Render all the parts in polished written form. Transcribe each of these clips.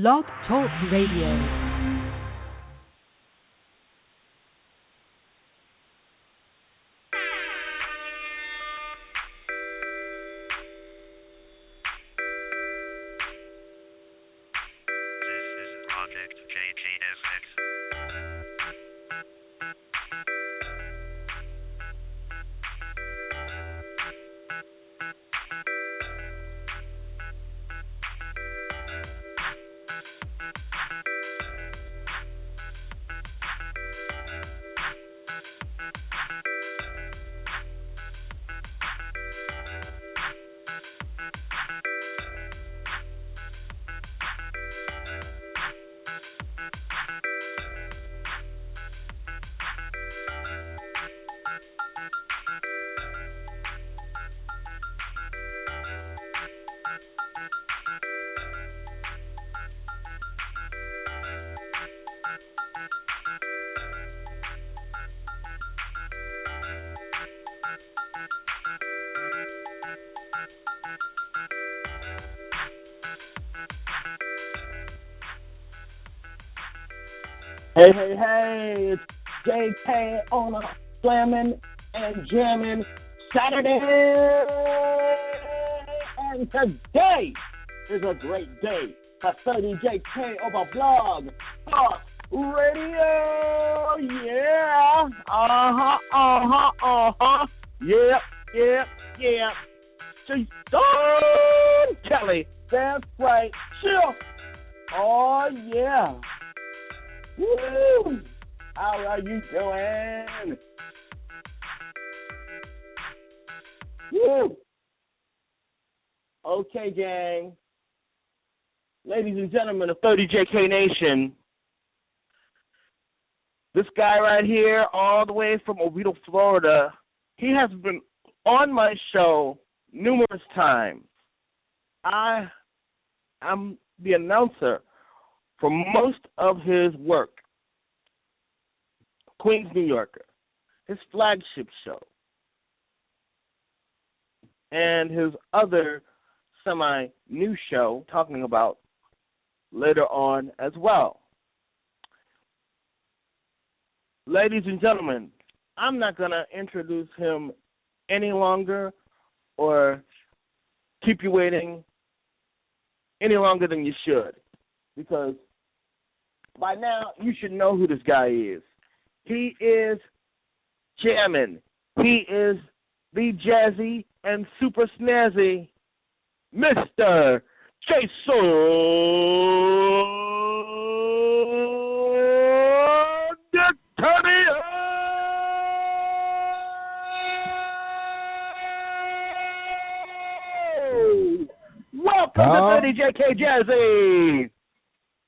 Blog Talk Radio. Hey, hey, hey, it's JK on a slamming and jamming Saturday. And today is a great day for 30JK on my blog, Talk Radio. Yeah. Yeah. Jason Kelly. That's right. Chill. Oh, yeah. Woo! How are you doing? Woo! Okay, gang. Ladies and gentlemen of 30JK Nation, this guy right here, all the way from Oviedo, Florida, he has been on my show numerous times. I am the announcer for most of his work. Queens, New Yorker, his flagship show, and his other semi-new show talking about later on as well. Ladies and gentlemen, I'm not going to introduce him any longer or keep you waiting any longer than you should, because by now, you should know who this guy is. He is jamming. He is the jazzy and super snazzy Mr. Jason DeCanio. Welcome to 30JK Jazzy.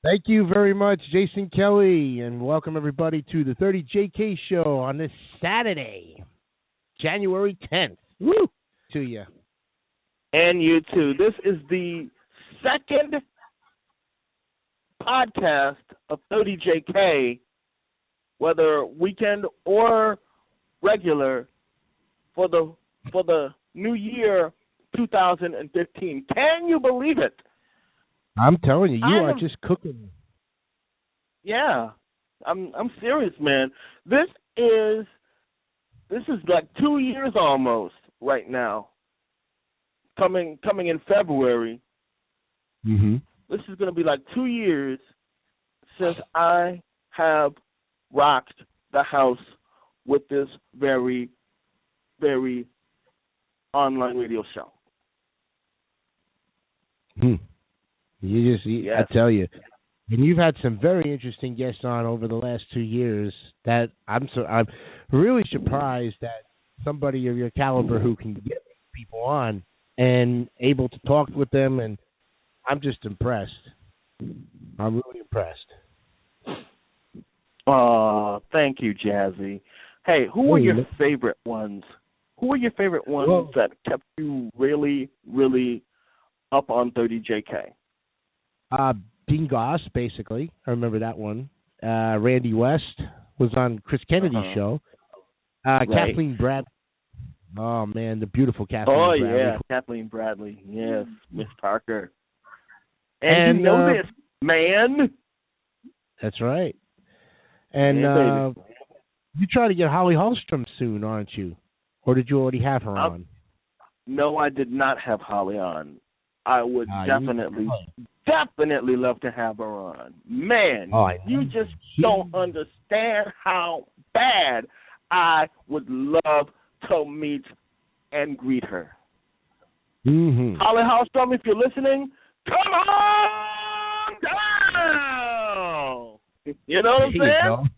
Thank you very much, Jason Kelly, and welcome everybody to the 30JK show on this Saturday, January 10th. Woo! To you. And you too. This is the second podcast of 30JK, whether weekend or regular, for the new year 2015. Can you believe it? I'm telling you, you are just cooking. Yeah, I'm serious, man. This is like 2 years almost right now. Coming in February. Mm-hmm. This is going to be like 2 years since I have rocked the house with this very, very online radio show. Yes. I tell you, and you've had some very interesting guests on over the last 2 years. That I'm really surprised that somebody of your caliber who can get people on and able to talk with them, and I'm just impressed. I'm really impressed. Oh, thank you, Jazzy. Hey, who are your favorite ones? Who are your favorite ones that kept you really, really up on 30JK? Dean Goss, basically. I remember that one. Randy West was on Chris Kennedy's show. Right. Kathleen Bradley. Oh, man, the beautiful Kathleen Bradley. Oh, yeah, Kathleen Bradley. Yes, Miss Parker. And you know this. man. That's right. And you try to get Holly Hallstrom soon, aren't you? Or did you already have her on? No, I did not have Holly on. I would definitely love to have her on. Man, you just don't understand how bad I would love to meet and greet her. Mm-hmm. Holly Hallstrom, if you're listening, come on down. You know what I'm saying?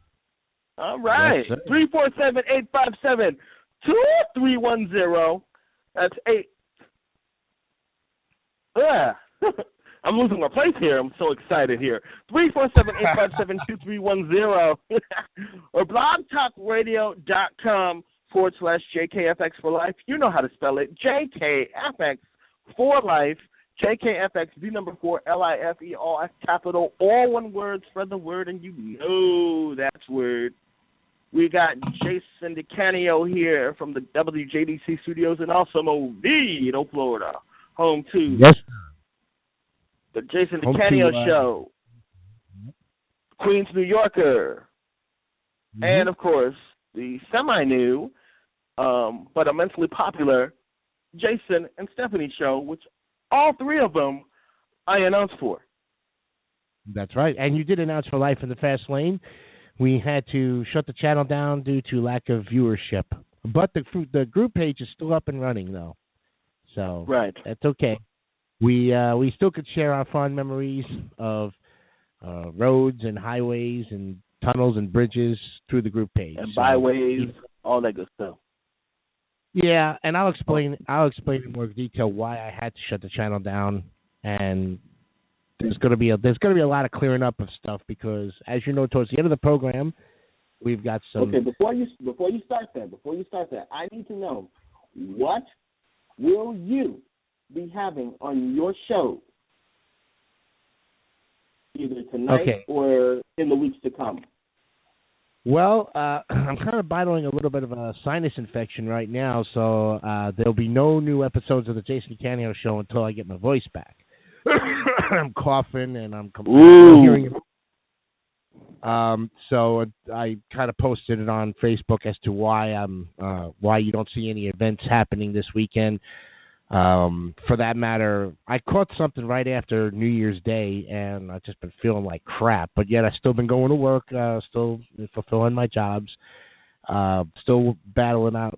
All right. Yes, 347-857-2310. That's 8. I'm losing my place here. I'm so excited here. 347-857-2310 or blogtalkradio.com/JKFX for life. You know how to spell it. JKFX for life. JKFX, the number 4, LIFE, all capital, all one word. Spread the word, and you know that's word. We got Jason DeCanio here from the WJDC studios in also Movito, Florida, home to the Jason DeCanio Show, Queens, New Yorker, and, of course, the semi-new but immensely popular Jason and Stephanie Show, which all three of them I announced for. That's right. And you did announce for Life in the Fast Lane. We had to shut the channel down due to lack of viewership. But the group page is still up and running, though. So that's okay. We still could share our fond memories of roads and highways and tunnels and bridges through the group page. And byways, all that good stuff. Yeah, and I'll explain in more detail why I had to shut the channel down, and there's going to be a lot of clearing up of stuff because, as you know, towards the end of the program, we've got some. Okay, before you start that, I need to know, what will you be having on your show, either tonight or in the weeks to come? Well, I'm kind of battling a little bit of a sinus infection right now, so there'll be no new episodes of the Jason DeCanio Show until I get my voice back. I'm coughing and I'm hearing it. So I kind of posted it on Facebook as to why why you don't see any events happening this weekend. For that matter, I caught something right after New Year's Day, and I've just been feeling like crap. But yet I've still been going to work, still fulfilling my jobs, still battling out,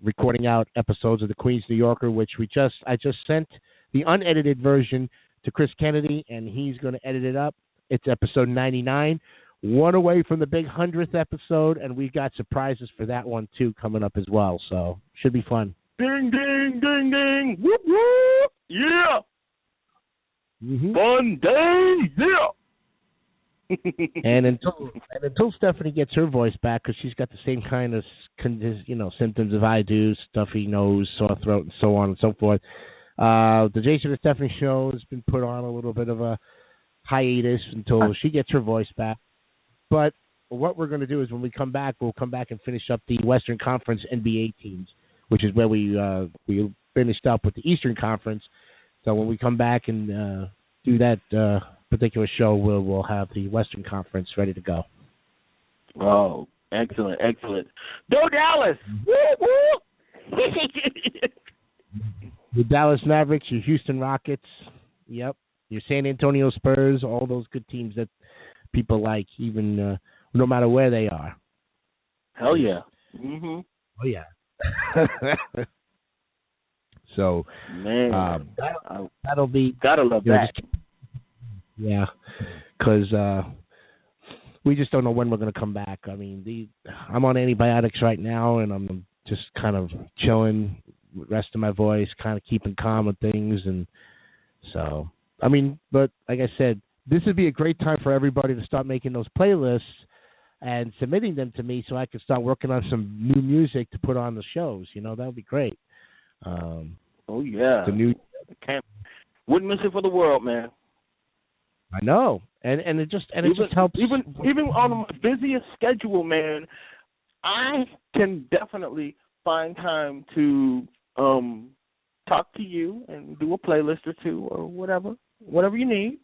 recording out episodes of the Queens New Yorker, which I just sent the unedited version to Chris Kennedy, and he's going to edit it up. It's episode 99, one away from the big 100th episode, and we've got surprises for that one too coming up as well. So should be fun. Ding, ding, ding, ding. Whoop, whoop. Yeah. Mm-hmm. Fun day. Yeah. and until Stephanie gets her voice back, because she's got the same kind of, symptoms as I do, stuffy nose, sore throat, and so on and so forth. The Jason and Stephanie Show has been put on a little bit of a hiatus until she gets her voice back. But what we're going to do is when we come back, we'll come back and finish up the Western Conference NBA teams, which is where we finished up with the Eastern Conference. So when we come back and do that particular show, we'll have the Western Conference ready to go. Oh, excellent, excellent. Go Dallas! The Dallas Mavericks, your Houston Rockets, yep, your San Antonio Spurs, all those good teams that people like, even no matter where they are. Hell yeah. Mm-hmm. Oh, yeah. So, man, that'll be... Gotta love that. Yeah, because we just don't know when we're going to come back. I mean, I'm on antibiotics right now, and I'm just kind of chilling, resting my voice, kind of keeping calm with things. And so, I mean, but like I said, this would be a great time for everybody to start making those playlists and submitting them to me so I can start working on some new music to put on the shows. That would be great. Oh, yeah. Wouldn't miss it for the world, man. I know. And it just helps. Even on my busiest schedule, man, I can definitely find time to talk to you and do a playlist or two or whatever you need.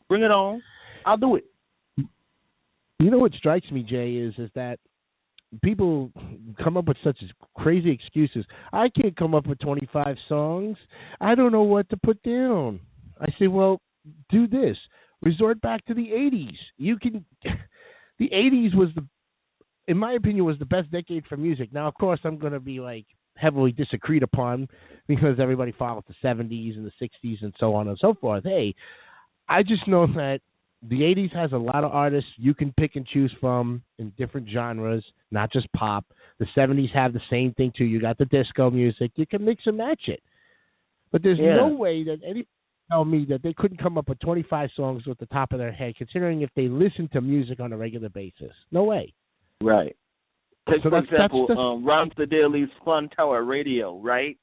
Bring it on. I'll do it. You know what strikes me, Jay, is that people come up with such crazy excuses. I can't come up with 25 songs. I don't know what to put down. I say, well, do this. Resort back to the 80s. You can. The 80s was in my opinion, was the best decade for music. Now, of course, I'm going to be like heavily disagreed upon because everybody followed the 70s and the 60s and so on and so forth. Hey, I just know that the 80s has a lot of artists you can pick and choose from in different genres, not just pop. The 70s have the same thing, too. You got the disco music. You can mix and match it. But there's no way that anybody tell me that they couldn't come up with 25 songs at the top of their head, considering if they listen to music on a regular basis. No way. Right. Take, so for example, Ron Fideli's Fun Tower Radio, right?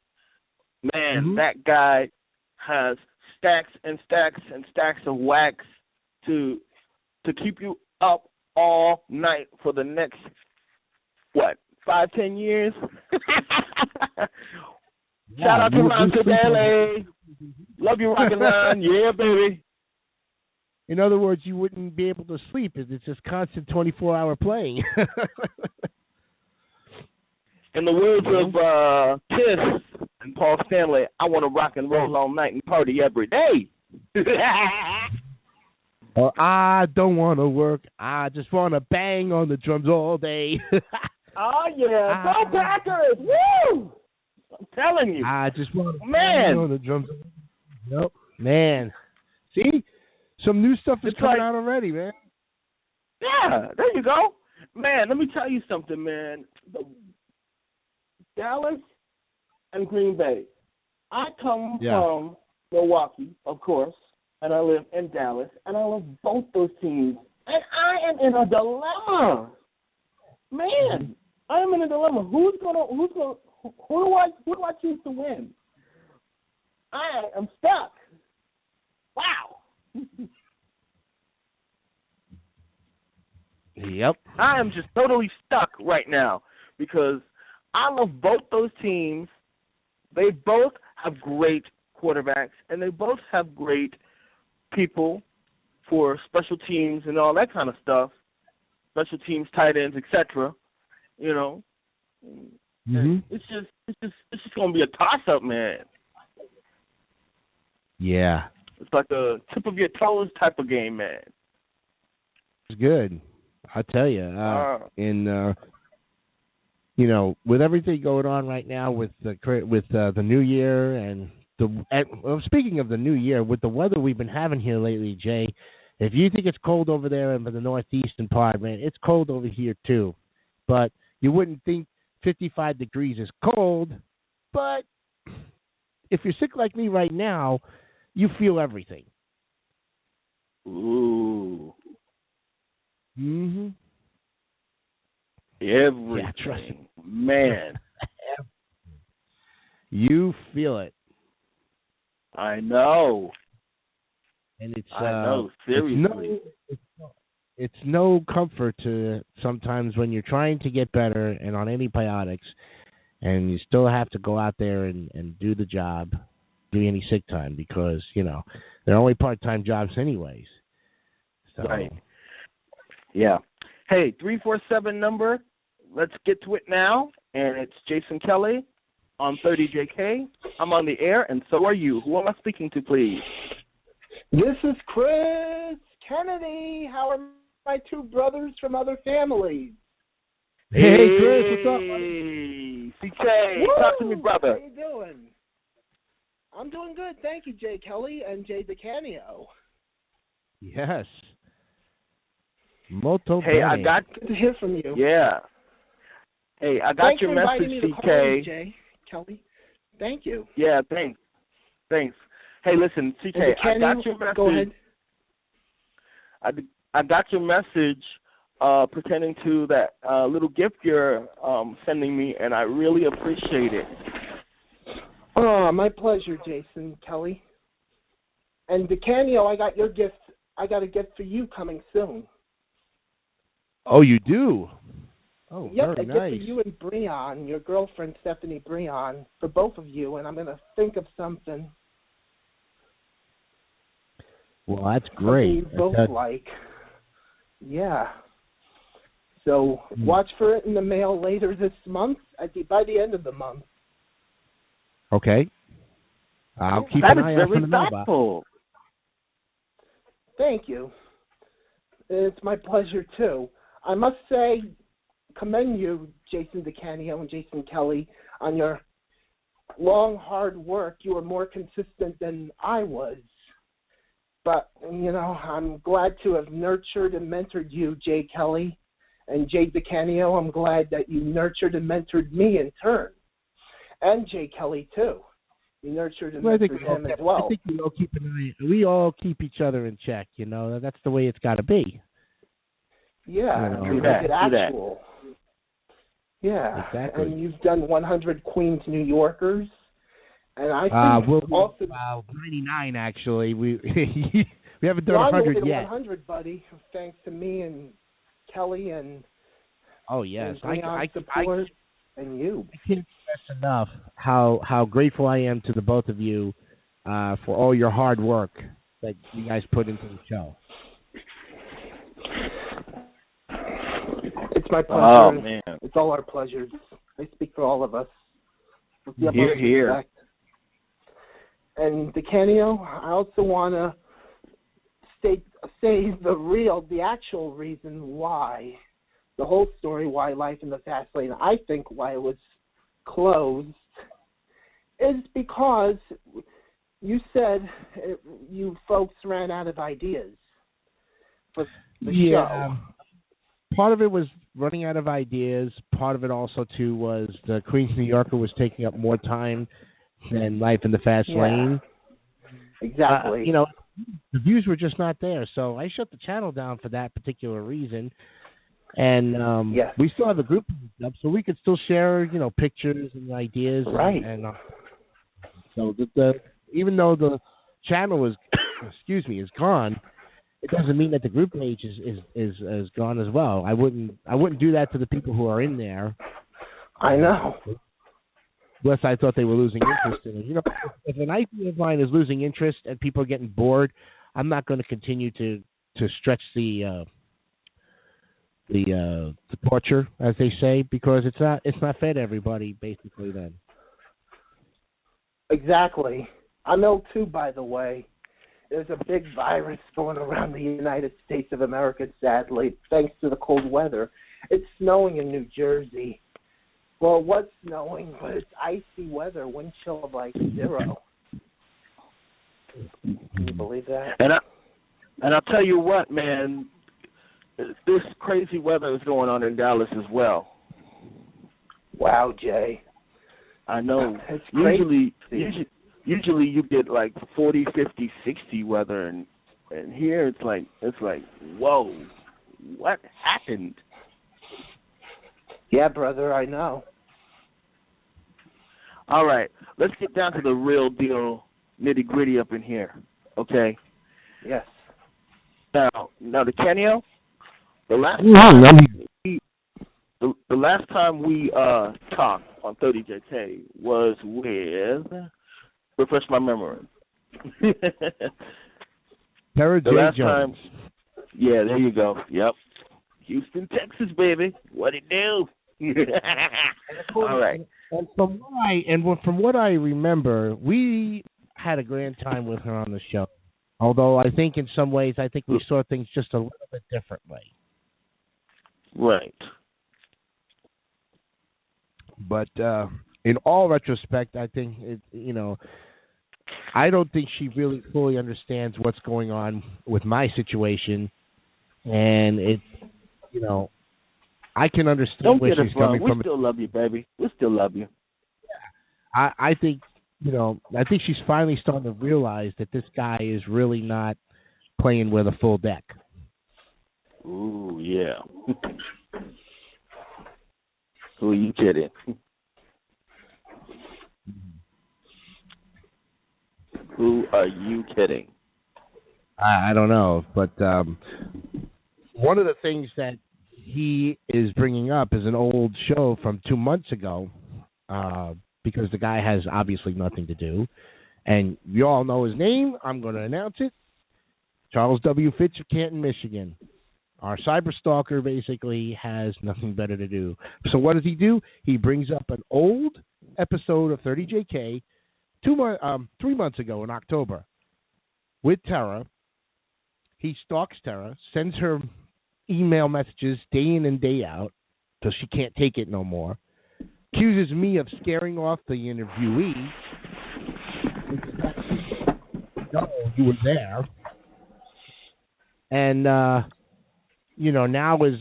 Man, that guy has stacks and stacks and stacks of wax to keep you up all night for the next, 5-10 years? Shout out to Ron Fideli. Love you, Rock and Ron. Yeah, baby. In other words, you wouldn't be able to sleep. It's just constant 24-hour playing. In the words of Kiss and Paul Stanley, I want to rock and roll all night and party every day. Or I don't want to work. I just want to bang on the drums all day. Oh, yeah. Go Packers! Woo! I'm telling you. I just want to bang on the drums. Yep. Man. See? Some new stuff is coming out already, man. Yeah, there you go. Man, let me tell you something, man. Dallas and Green Bay. I come from Milwaukee, of course, and I live in Dallas, and I love both those teams. And I am in a dilemma. Man, I am in a dilemma. Who do I choose to win? I am stuck. Wow. Yep. I am just totally stuck right now because I love both those teams. They both have great quarterbacks, and they both have great people for special teams and all that kind of stuff. Special teams, tight ends, etc. You know, it's just gonna be a toss-up, man. Yeah. It's like a tip of your toes type of game, man. It's good. I tell you, with everything going on right now with the new year and speaking of the new year, with the weather we've been having here lately, Jay, if you think it's cold over there in the northeastern part, man, it's cold over here too. But you wouldn't think 55 degrees is cold, but if you're sick like me right now, you feel everything. Ooh. Mm-hmm. Everything. Yeah, trust me. Man. You feel it. I know. And I know, seriously. It's no comfort to sometimes when you're trying to get better and on antibiotics and you still have to go out there and do the job, do any sick time because, they're only part-time jobs anyways. So. Right. Yeah. Hey, 347 number. Let's get to it now. And it's Jason Kelly on 30JK. I'm on the air, and so are you. Who am I speaking to, please? This is Chris Kennedy. How are my two brothers from other families? Hey Chris, what's up? Hey, CK, talk to me, brother. How you doing? I'm doing good, thank you, Jay Kelly and Jay DeCanio. Yes. Molto hey, bene. I got good to hear from you. Yeah. Hey, I got your message, CK. Jay Kelly. Thank you. Yeah, thanks. Hey, listen, CK, I got your message. Go ahead. I got your message pertaining to that little gift you're sending me, and I really appreciate it. Oh, my pleasure, Jason Kelly. And DeCanio, I got your gift. I got a gift for you coming soon. Oh, you do? Oh, yep, very nice. Yep, a gift for you and Breon, your girlfriend Stephanie Breon, for both of you, and I'm going to think of something. Well, that's great. Something you both like. Yeah. So watch for it in the mail later this month, by the end of the month. Okay. I'll keep That an eye is out for very the mailbox. thoughtful. Thank you. It's my pleasure, too. I must say, commend you, Jason DeCanio and Jason Kelly, on your long, hard work. You were more consistent than I was. But, I'm glad to have nurtured and mentored you, Jay Kelly. And Jay DeCanio, I'm glad that you nurtured and mentored me in turn. And Jay Kelly, too. You nurtured and mentored him as well. I think we all keep each other in check, That's the way it's got to be. Yeah, make it actual. Yeah, exactly. And you've done 100 Queens, New Yorkers. And I think also 99 actually. We haven't done 100 yet. 100, buddy, thanks to me and Kelly and yes, and I support and you. I can't stress enough how grateful I am to the both of you for all your hard work that you guys put into the show. It's my pleasure. Oh man, it's all our pleasures. I speak for all of us. Here. And DeCanio, I also want to say the actual reason why, the whole story, why Life in the Fast Lane, I think why it was closed, is because you said you folks ran out of ideas for the show. Part of it was running out of ideas. Part of it also, too, was the Queens New Yorker was taking up more time than Life in the Fast Lane. Exactly. The views were just not there. So I shut the channel down for that particular reason. And we still have a group up, so we could still share, pictures and ideas. Right. And so even though the channel is, is gone, it doesn't mean that the group page is gone as well. I wouldn't do that to the people who are in there. I know. Unless I thought they were losing interest in it. If an idea of mine is losing interest and people are getting bored, I'm not going to continue to stretch the torture, as they say, because it's not fair to everybody, basically. Then. Exactly. I'm ill too, by the way. There's a big virus going around the United States of America, sadly, thanks to the cold weather. It's snowing in New Jersey. Well, it was snowing, but it's icy weather, wind chill of like 0. Can you believe that? And I'll tell you what, man, this crazy weather is going on in Dallas as well. Wow, Jay. I know. It's crazy. Usually you get like 40, 50, 60 weather, and here it's like, whoa, what happened? Yeah, brother, I know. All right, let's get down to the real deal, nitty gritty up in here, okay? Yes. Now, DeCanio, the last time we talked on 30JK was with, refresh my memory. Sarah J. Jones. Yeah, there you go. Yep. Houston, Texas, baby. What it do? All right. And from what I remember, we had a grand time with her on the show. Although I think in some ways, we saw things just a little bit differently. Right. But in all retrospect, I think I don't think she really fully understands what's going on with my situation, and I can understand where she's coming from. We still love you, baby. We still love you. I think she's finally starting to realize that this guy is really not playing with a full deck. Ooh, yeah. Who are you kidding? Who are you kidding? I don't know, but one of the things that he is bringing up is an old show from 2 months ago, because the guy has obviously nothing to do, and you all know his name. I'm going to announce it. Charles W. Fitch of Canton, Michigan. Our cyber stalker basically has nothing better to do. So what does he do? He brings up an old episode of 30JK 3 months ago in October with Tara. He stalks Tara, sends her email messages day in and day out till she can't take it no more. Accuses me of scaring off the interviewee. No, you were there. And now is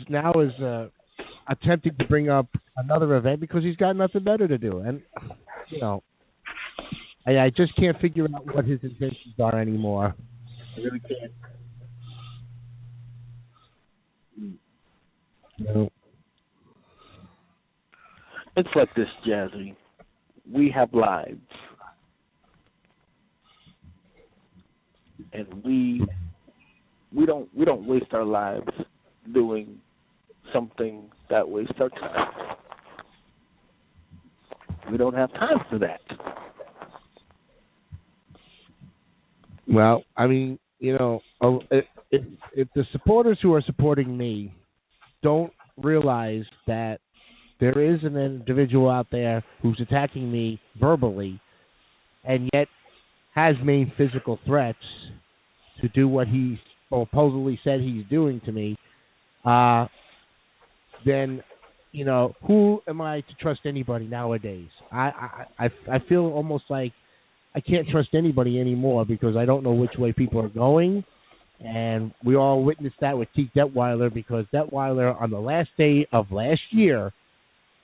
attempting to bring up another event because he's got nothing better to do. And I just can't figure out what his intentions are anymore. I really can't. No. It's like this, Jazzy. We have lives, and we don't waste our lives doing something that wastes our time. We don't have time for that. Well, I mean, if the supporters who are supporting me don't realize that there is an individual out there who's attacking me verbally and yet has made physical threats to do what he supposedly said he's doing to me, then, who am I to trust anybody nowadays? I feel almost like I can't trust anybody anymore because I don't know which way people are going. And we all witnessed that with Keith Detweiler because Detweiler on the last day of last year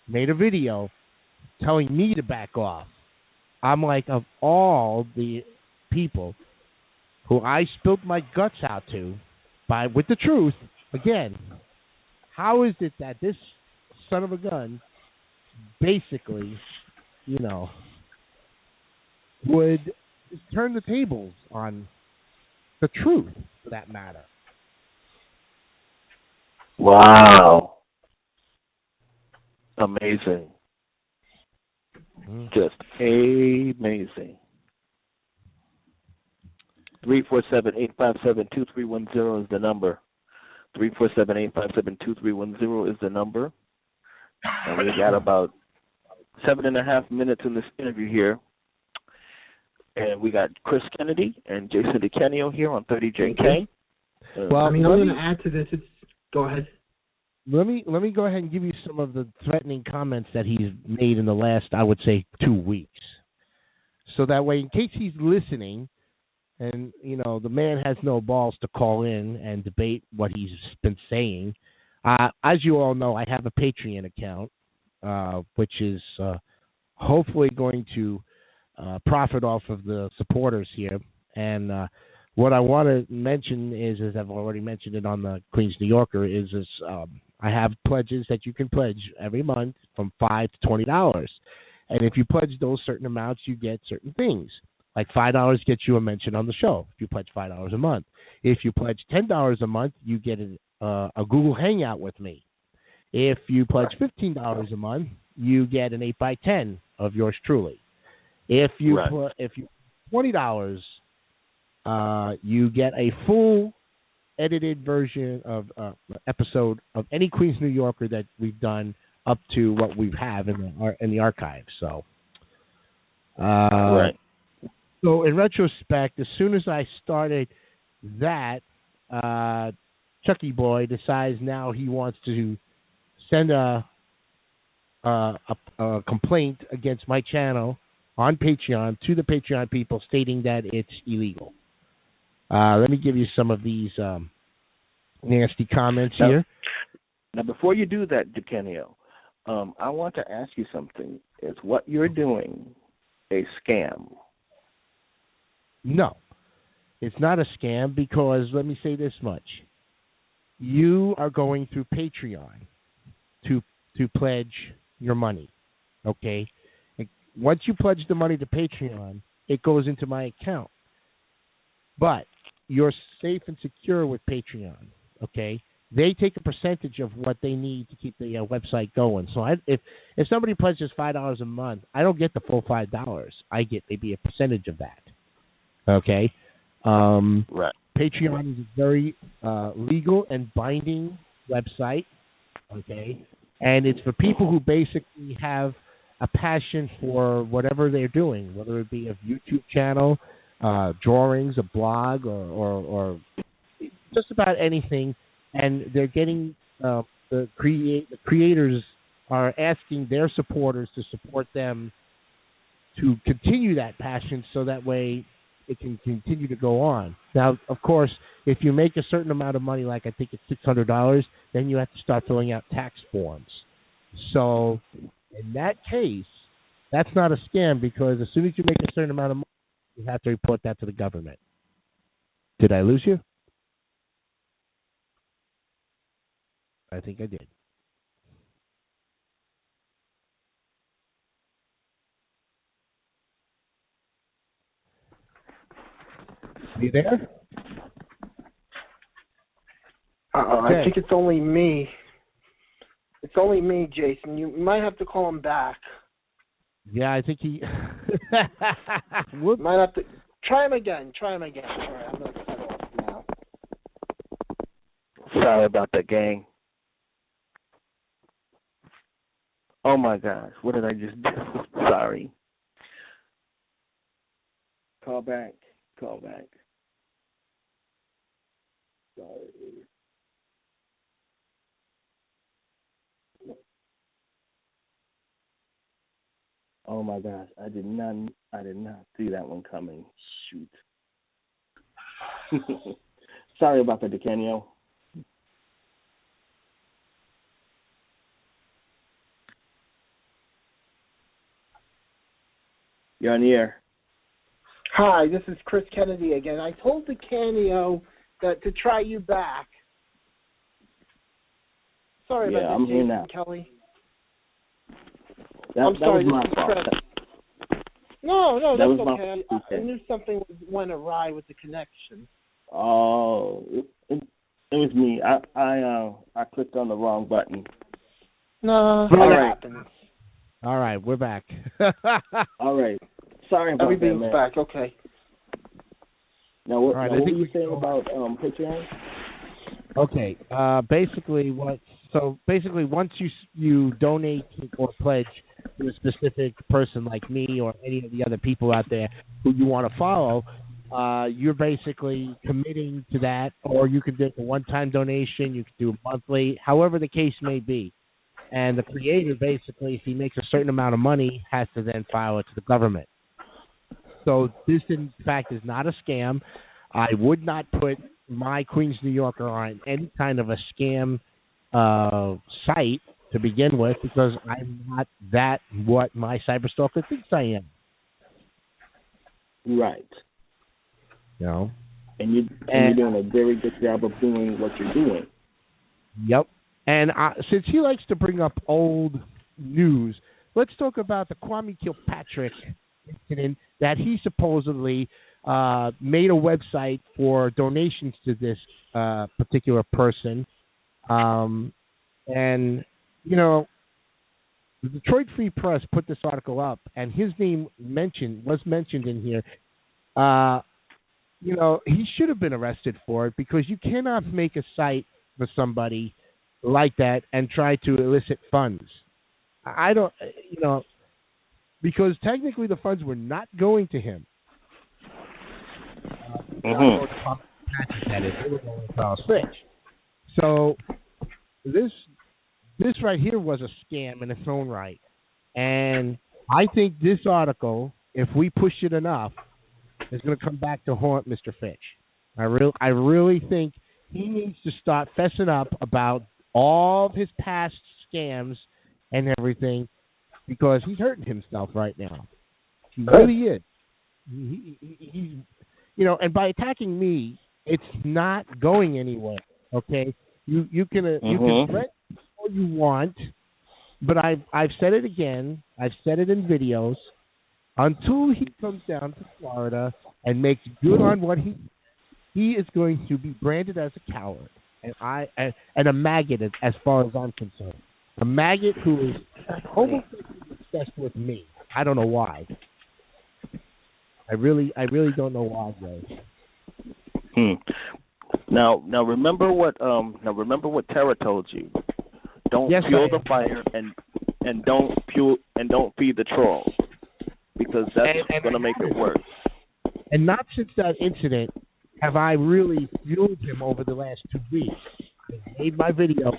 made a video telling me to back off. I'm like, of all the people who I spilled my guts out to with the truth, again, how is it that this son of a gun basically, would turn the tables on the truth, for that matter? Wow. Amazing. Just amazing. 347-857-2310 is the number. 347-857-2310 is the number. And we got about 7.5 minutes in this interview here. And we got Chris Kennedy and Jason DeCanio here on 30JK. Well, I'm going to add to this. Go ahead. Let me go ahead and give you some of the threatening comments that he's made in the last, I would say, 2 weeks. So that way, in case he's listening, and, the man has no balls to call in and debate what he's been saying. As you all know, I have a Patreon account, which is hopefully going to profit off of the supporters here. And what I want to mention is, as I've already mentioned it on the Queens New Yorker, is I have pledges that you can pledge every month from $5 to $20. And if you pledge those certain amounts, you get certain things. Like $5 gets you a mention on the show if you pledge $5 a month. If you pledge $10 a month, you get a Google Hangout with me. If you pledge $15 a month, you get an 8x10 of yours truly. If you $20, you get a full edited version of episode of any Queens New Yorker that we've done up to what we have in the archives. So, So in retrospect, as soon as I started that, Chucky Boy decides now he wants to send a complaint against my channel on Patreon to the Patreon people, stating that it's illegal. Let me give you some of these nasty comments here. Now, before you do that, DeCanio, I want to ask you something. Is what you're doing a scam? No, it's not a scam because let me say this much. You are going through Patreon to pledge your money, okay? And once you pledge the money to Patreon, it goes into my account. But you're safe and secure with Patreon, okay? They take a percentage of what they need to keep the website going. So if somebody pledges $5 a month, I don't get the full $5. I get maybe a percentage of that. Okay, Right. Patreon is a very legal and binding website, okay? And it's for people who basically have a passion for whatever they're doing, whether it be a YouTube channel, drawings, a blog, or just about anything. And they're getting the creators are asking their supporters to support them to continue that passion, so that way it can continue to go on. Now, of course, if you make a certain amount of money, like I think it's $600, then you have to start filling out tax forms. So in that case, that's not a scam, because as soon as you make a certain amount of money, you have to report that to the government. Did I lose you? I think I did. Are you there? I think it's only me. It's only me, Jason. You might have to call him back. Yeah, I think he... Might have to... Try him again. All right, I'm going to cut off now. Sorry about that, gang. Oh, my gosh. What did I just do? Sorry. Call back. Sorry. Oh my gosh, I did not see that one coming. Shoot. Sorry about that, DeCanio. You're on the air. Hi, this is Chris Kennedy again. I told DeCanio that to try you back. Sorry about that, I'm here Jason now. Kelly. That I'm sorry, was my this is fault. Chris. No, That was that's my okay. fault. I knew something went awry with the connection. Oh, it was me. I clicked on the wrong button. No, All that right. happens. All right, we're back. All right. Sorry about Everything's that, man. back. Okay. Now, what All right, were you saying about Patreon? Okay. Basically, once you donate or pledge to a specific person like me or any of the other people out there who you want to follow, you're basically committing to that. Or you could do a one-time donation, you could do a monthly, however the case may be. And the creator, basically, if he makes a certain amount of money, has to then file it to the government. So this, in fact, is not a scam. I would not put my Queens, New Yorker on any kind of a scam site to begin with, because I'm not what my cyberstalker thinks I am. Right. You know? And you're doing a very good job of doing what you're doing. Yep. And since he likes to bring up old news, let's talk about the Kwame Kilpatrick incident that he supposedly made a website for donations to this particular person. And, you know, the Detroit Free Press put this article up, and his name was mentioned in here. You know, he should have been arrested for it, because you cannot make a site for somebody like that and try to elicit funds. I don't, you know, because technically the funds were not going to him. They were going to Charles Fitch. So this right here was a scam in its own right. And I think this article, if we push it enough, is going to come back to haunt Mr. Fitch. I really think he needs to start fessing up about all of his past scams and everything, because he's hurting himself right now. He really is. He's, you know, and by attacking me, it's not going anywhere. Okay, you can threaten all you want, but I've said it again. I've said it in videos. Until he comes down to Florida and makes good on what he is going to be branded as a coward and a maggot, as far as I'm concerned. A maggot who is almost obsessed with me. I don't know why. I really don't know why, though. Hmm. Now remember what Tara told you. Don't fuel the fire and don't feed the troll, because that's going to make it worse. And not since that incident have I really fueled him over the last 2 weeks. I made my video,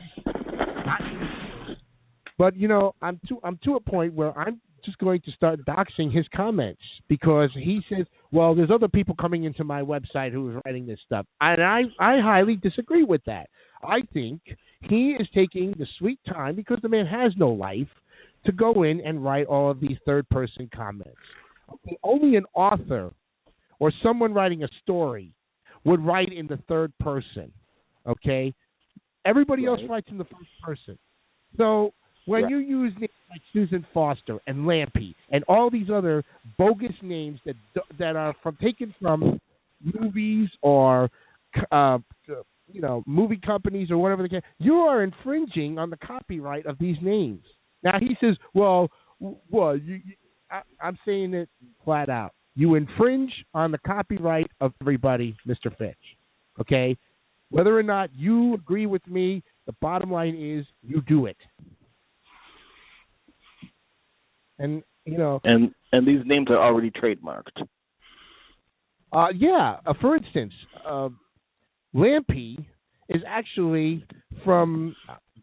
but I'm to a point where I'm just going to start doxing his comments, because he says, well, there's other people coming into my website who is writing this stuff. And I highly disagree with that. I think he is taking the sweet time, because the man has no life, to go in and write all of these third-person comments. Okay, only an author or someone writing a story would write in the third person, okay? Everybody else writes in the first person. So when you use names like Susan Foster and Lampy and all these other bogus names that are taken from movies or movie companies or whatever they can, you are infringing on the copyright of these names. Now he says, I'm saying it flat out. You infringe on the copyright of everybody, Mr. Fitch. Okay? Whether or not you agree with me, the bottom line is you do it. And and these names are already trademarked. For instance, Lampy is actually from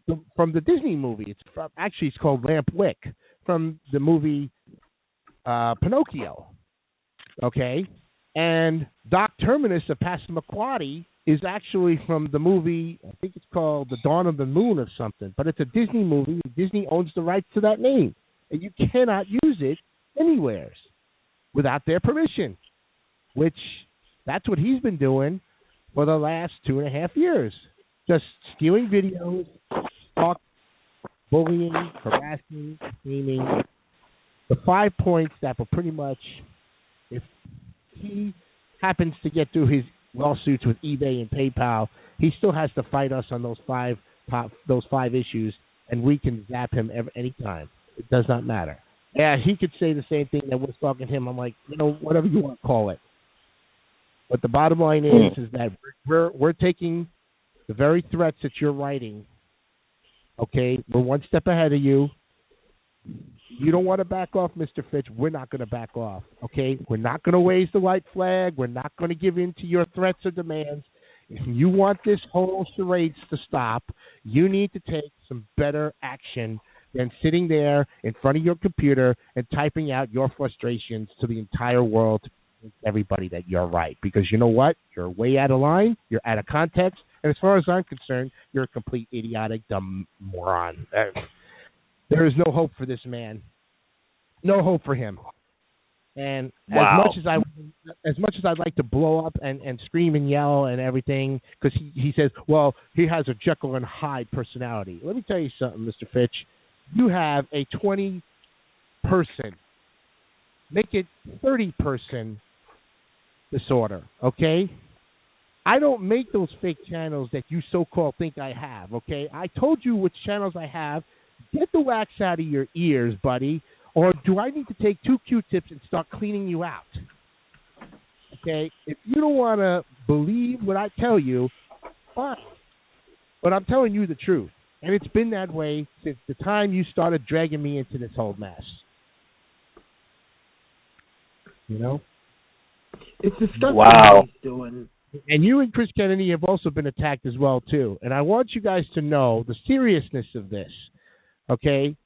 the Disney movie. It's called Lampwick from the movie Pinocchio. Okay, and Doc Terminus of Passamaquoddy is actually from the movie, I think it's called The Dawn of the Moon or something, but it's a Disney movie. Disney owns the rights to that name, and you cannot use it anywhere without their permission, which that's what he's been doing for the last 2.5 years, just stealing videos, talk, bullying, harassing, screaming. The 5 points that were pretty much, if he happens to get through his lawsuits with eBay and PayPal, he still has to fight us on those five issues, and we can zap him anytime. It does not matter. Yeah, he could say the same thing that we're talking to him. I'm like, whatever you want to call it. But the bottom line is that we're taking the very threats that you're writing. Okay, we're one step ahead of you. You don't want to back off, Mr. Fitch. We're not going to back off, okay? We're not going to raise the white flag. We're not going to give in to your threats or demands. If you want this whole charade to stop, you need to take some better action than sitting there in front of your computer and typing out your frustrations to the entire world, to everybody that you're right. Because you know what? You're way out of line. You're out of context. And as far as I'm concerned, you're a complete idiotic, dumb moron. There is no hope for this man. No hope for him. And as much as I'd like to blow up and scream and yell and everything, because he says, well, he has a Jekyll and Hyde personality. Let me tell you something, Mr. Fitch. You have a 20-person, make it 30-person disorder, okay? I don't make those fake channels that you so-called think I have, okay? I told you which channels I have. Get the wax out of your ears, buddy, or do I need to take 2 Q-tips and start cleaning you out? Okay? If you don't want to believe what I tell you, fine. But I'm telling you the truth. And it's been that way since the time you started dragging me into this whole mess. It's disgusting what he's doing. And you and Chris Kennedy have also been attacked as well, too. And I want you guys to know the seriousness of this. Okay?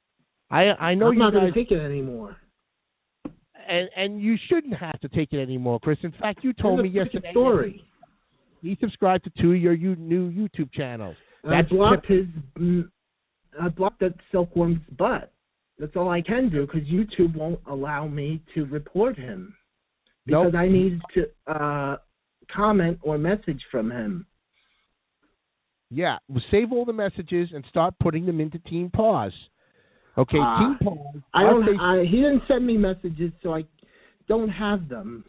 I know I'm you not guys... going to take it anymore. And you shouldn't have to take it anymore, Chris. In fact, you told me yesterday... Story. He subscribed to 2 of your new YouTube channels. I blocked that silkworm's butt. That's all I can do, because YouTube won't allow me to report him. Because I need to comment or message from him. Yeah, save all the messages and start putting them into Team Pause. Okay, Team Pause. He didn't send me messages, so I don't have them.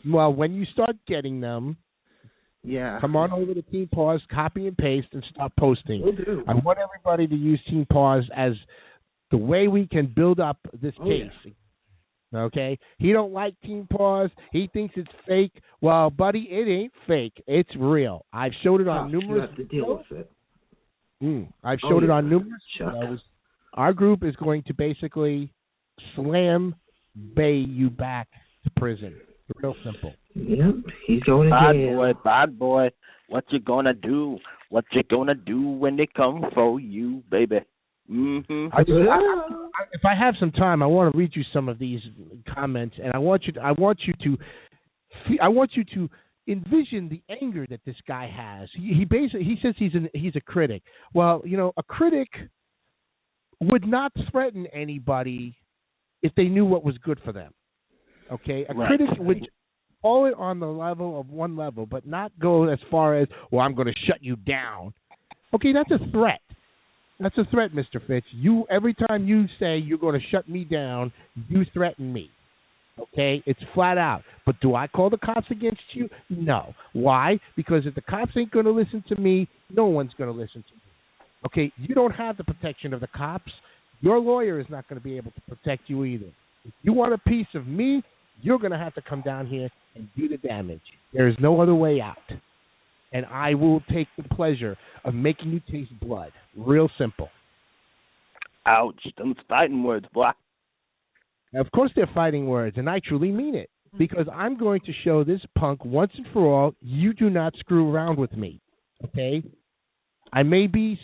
Well, when you start getting them, come on over to Team Pause, copy and paste, and start posting. Will do. I want everybody to use Team Pause as the way we can build up this case. Yeah. Okay, he don't like Team Paws. He thinks it's fake. Well, buddy, it ain't fake. It's real. I've showed it on numerous. You have to deal with it. I've showed it on numerous shows. Our group is going to basically slam bay you back to prison. Real simple. Yep, he's going to jail. Bad boy. What you gonna do? What you gonna do when they come for you, baby? Mm-hmm. If I have some time, I want to read you some of these comments, and I want you to envision the anger that this guy has. He says he's a critic. Well, a critic would not threaten anybody if they knew what was good for them. Okay, critic would call it on the level of one level, but not go as far as, well, I'm going to shut you down. Okay, that's a threat. That's a threat, Mr. Fitch. Every time you say you're going to shut me down, you threaten me. Okay? It's flat out. But do I call the cops against you? No. Why? Because if the cops ain't going to listen to me, no one's going to listen to me. Okay? You don't have the protection of the cops. Your lawyer is not going to be able to protect you either. If you want a piece of me, you're going to have to come down here and do the damage. There is no other way out. And I will take the pleasure of making you taste blood. Real simple. Ouch. Those fighting words, boy. Of course they're fighting words, and I truly mean it. Because I'm going to show this punk once and for all, you do not screw around with me. Okay? I may be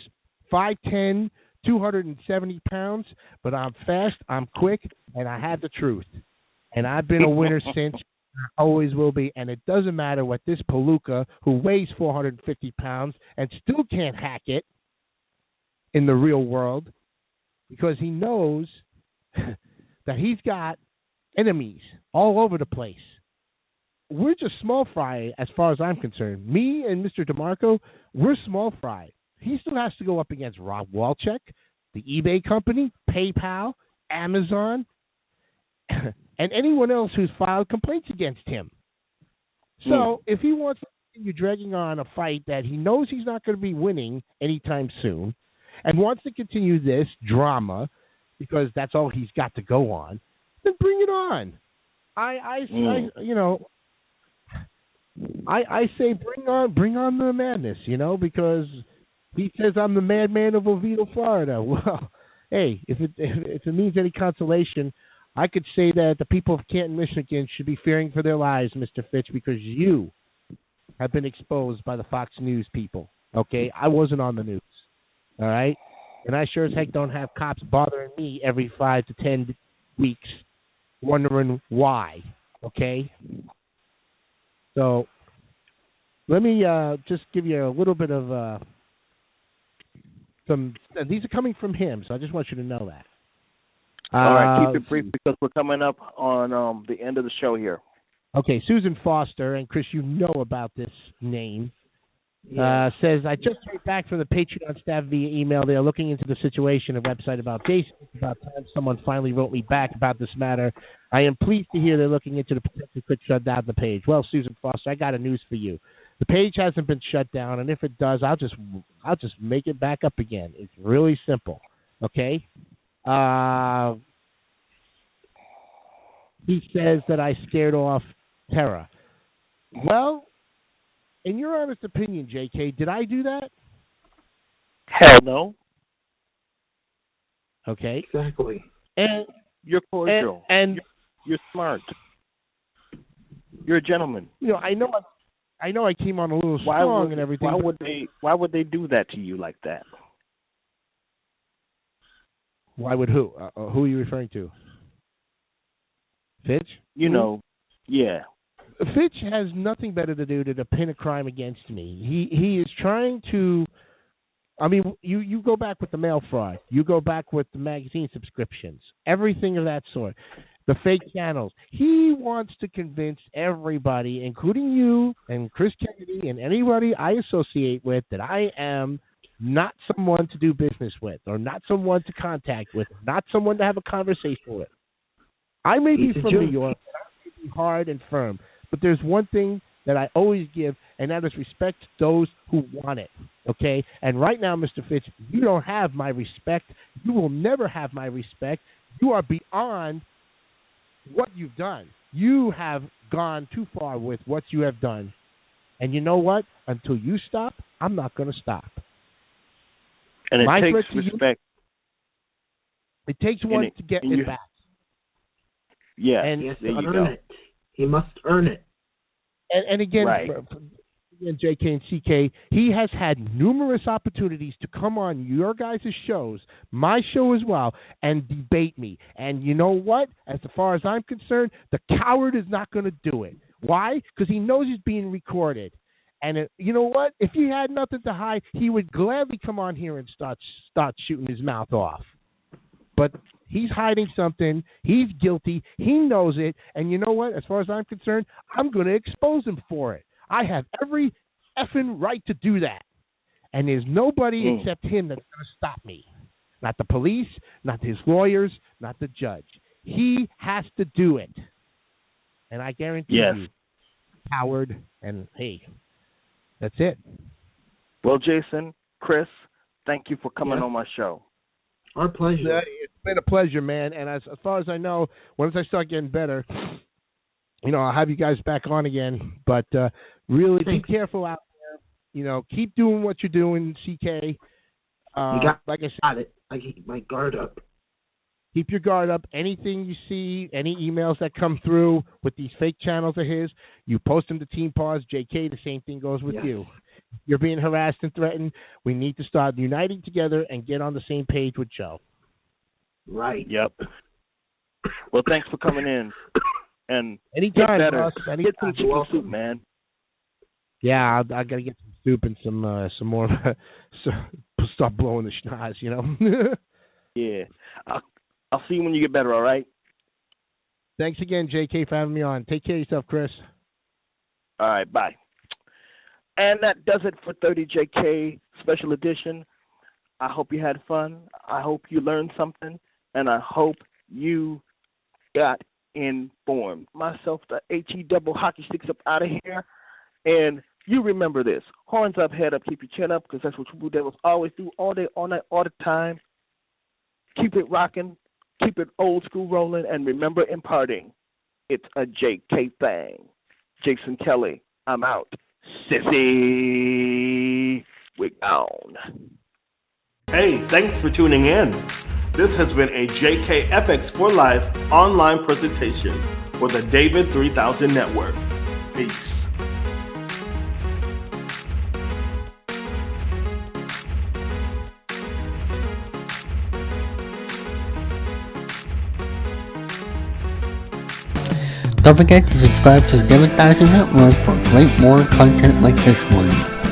5'10", 270 pounds, but I'm fast, I'm quick, and I have the truth. And I've been a winner since. I always will be, and it doesn't matter what this palooka, who weighs 450 pounds and still can't hack it in the real world, because he knows that he's got enemies all over the place. We're just small fry as far as I'm concerned. Me and Mr. DeMarco, we're small fry. He still has to go up against Rob Walchek, the eBay company, PayPal, Amazon, and anyone else who's filed complaints against him. So if he wants to continue dragging on a fight that he knows he's not going to be winning anytime soon, and wants to continue this drama because that's all he's got to go on, then bring it on. I say bring on the madness, because he says I'm the madman of Oviedo, Florida. Well, hey, if it means any consolation, I could say that the people of Canton, Michigan should be fearing for their lives, Mr. Fitch, because you have been exposed by the Fox News people, okay? I wasn't on the news, all right? And I sure as heck don't have cops bothering me every 5 to 10 weeks wondering why, okay? So let me just give you a little bit of some – these are coming from him, so I just want you to know that. All right, keep it brief because we're coming up on the end of the show here. Okay, Susan Foster, and Chris, you know about this name, says, I just heard back from the Patreon staff via email. They are looking into the situation, a website about Jason. It's about time someone finally wrote me back about this matter. I am pleased to hear they're looking into the potential quick shut down the page. Well, Susan Foster, I got a news for you. The page hasn't been shut down, and if it does, I'll just make it back up again. It's really simple, okay? He says that I scared off Tara. Well, in your honest opinion, JK, did I do that? Hell no. Okay. Exactly. And you're cordial. And you're smart. You're a gentleman. I know I came on a little strong and everything. Why would they do that to you like that? Why would who? Who are you referring to? Fitch? Yeah. Fitch has nothing better to do to pin a crime against me. He is trying to. I mean, you go back with the mail fraud. You go back with the magazine subscriptions. Everything of that sort. The fake channels. He wants to convince everybody, including you and Chris Kennedy and anybody I associate with, that I am not someone to do business with, or not someone to contact with, not someone to have a conversation with. I may be from New York, and I may be hard and firm, but there's one thing that I always give, and that is respect to those who want it, okay? And right now, Mr. Fitch, you don't have my respect. You will never have my respect. You are beyond what you've done. You have gone too far with what you have done. And you know what? Until you stop, I'm not going to stop. And it My takes threat to respect. It takes one to get it back. Yeah, and He has to there you earn go. it. He must earn it. And again, Right. and JK and CK, he has had numerous opportunities to come on your guys' shows, my show as well, and debate me. And you know what? As far as I'm concerned, the coward is not going to do it. Why? Because he knows he's being recorded. And you know what? If he had nothing to hide, he would gladly come on here and start shooting his mouth off. But he's hiding something. He's guilty. He knows it. And you know what? As far as I'm concerned, I'm going to expose him for it. I have every effing right to do that. And there's nobody except him that's going to stop me. Not the police, not his lawyers, not the judge. He has to do it. And I guarantee you, coward, and hey, that's it. Well, Jason, Chris, thank you for coming on my show. Our pleasure. It's been a pleasure, man. And as far as I know, once I start getting better, I'll have you guys back on again. But really, be careful out there. Keep doing what you're doing, CK. Like I said, I keep my guard up. Keep your guard up. Anything you see, any emails that come through with these fake channels of his, you post them to Team Pause. JK, the same thing goes with you. You're being harassed and threatened. We need to start uniting together and get on the same page with Joe. Right. Yep. Well, thanks for coming in. And anytime, get better. Ross, anytime. Get some chicken soup, man. Yeah, I got to get some soup and some more. Stop blowing the schnoz, Yeah. I'll see you when you get better, all right? Thanks again, JK, for having me on. Take care of yourself, Chris. All right, bye. And that does it for 30JK Special Edition. I hope you had fun. I hope you learned something. And I hope you got informed. Myself, the HE double hockey sticks up out of here. And you remember this. Horns up, head up, keep your chin up, because that's what True Devils always do all day, all night, all the time. Keep it rocking. Keep it old school rolling. And remember imparting. It's a JK thing. Jason Kelly, I'm out. Sissy, we're gone. Hey, thanks for tuning in. This has been a JK Epics for Life online presentation for the David 3000 Network. Peace. Don't forget to subscribe to the David 3000 Network for great more content like this one.